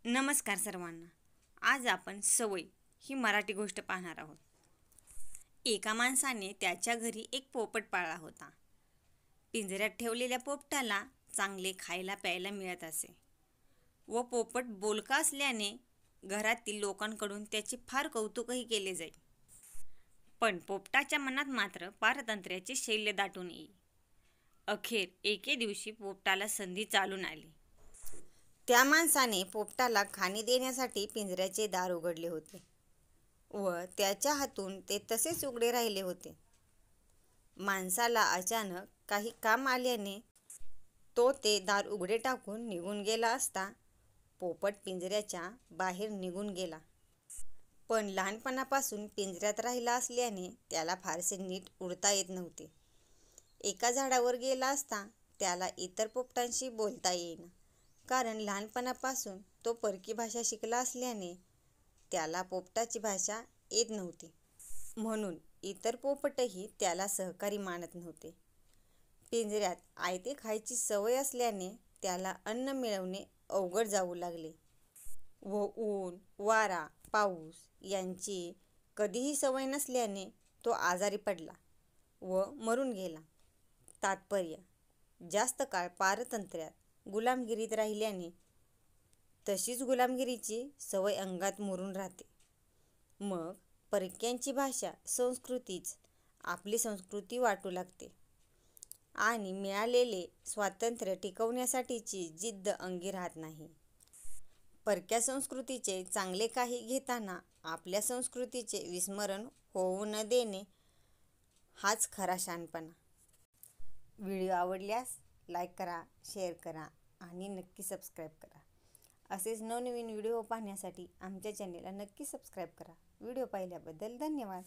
नमस्कार सर्वांना. आज आपण सवय ही मराठी गोष्ट पाहणार आहोत. एका माणसाने त्याच्या घरी एक पोपट पाळला होता. पिंजऱ्यात ठेवलेल्या पोपटाला चांगले खायला प्यायला मिळत असे व पोपट बोलका असल्याने घरातील लोकांकडून त्याचे फार कौतुकही केले जाई. पण पोपटाच्या मनात मात्र पारतंत्र्याचे शैल्य दाटून येई. अखेर एके दिवशी पोपटाला संधी चालून आली. त्या माणसाने पोपटाला खाणे देण्यासाठी पिंजऱ्याचे दार उघडले होते व त्याच्या हातून ते तसेच उघडे राहिले होते. माणसाला अचानक काही काम आल्याने तो ते दार उघडे टाकून निघून गेला असता पोपट पिंजऱ्याच्या बाहेर निघून गेला. पण लहानपणापासून पिंजऱ्यात राहिला असल्याने त्याला फारसे नीट उडता येत नव्हते. एका झाडावर गेला असता त्याला इतर पोपटांशी बोलता येईना, कारण लहानपणापासून तो परकी भाषा शिकला असल्याने त्याला पोपटाची भाषा येत नव्हती. म्हणून इतर पोपटही त्याला सहकारी मानत नव्हते. पिंजऱ्यात आयते खायची सवय असल्याने त्याला अन्न मिळवणे अवघड जाऊ लागले व ऊन, वारा, पाऊस यांची कधीही सवय नसल्याने तो आजारी पडला व मरून गेला. तात्पर्य: जास्त काळ पारतंत्र्यात गुलामगिरीत राहिल्याने तशीच गुलामगिरीची सवय अंगात मुरून राहते. मग परक्यांची भाषा, संस्कृतीच आपली संस्कृती वाटू लागते आणि मिळालेले स्वातंत्र्य टिकवण्यासाठीची जिद्द अंगी राहत नाही. परक्या संस्कृतीचे चांगले काही घेताना आपल्या संस्कृतीचे विस्मरण होऊ न देणे हाच खरा शहाणपणा. व्हिडिओ आवडल्यास लाईक करा, शेअर करा आणि नक्की सबस्क्राईब करा. असेच नवनवीन व्हिडिओ पाहण्यासाठी आमच्या चॅनेलला नक्की सबस्क्राईब करा. व्हिडिओ पाहिल्याबद्दल धन्यवाद.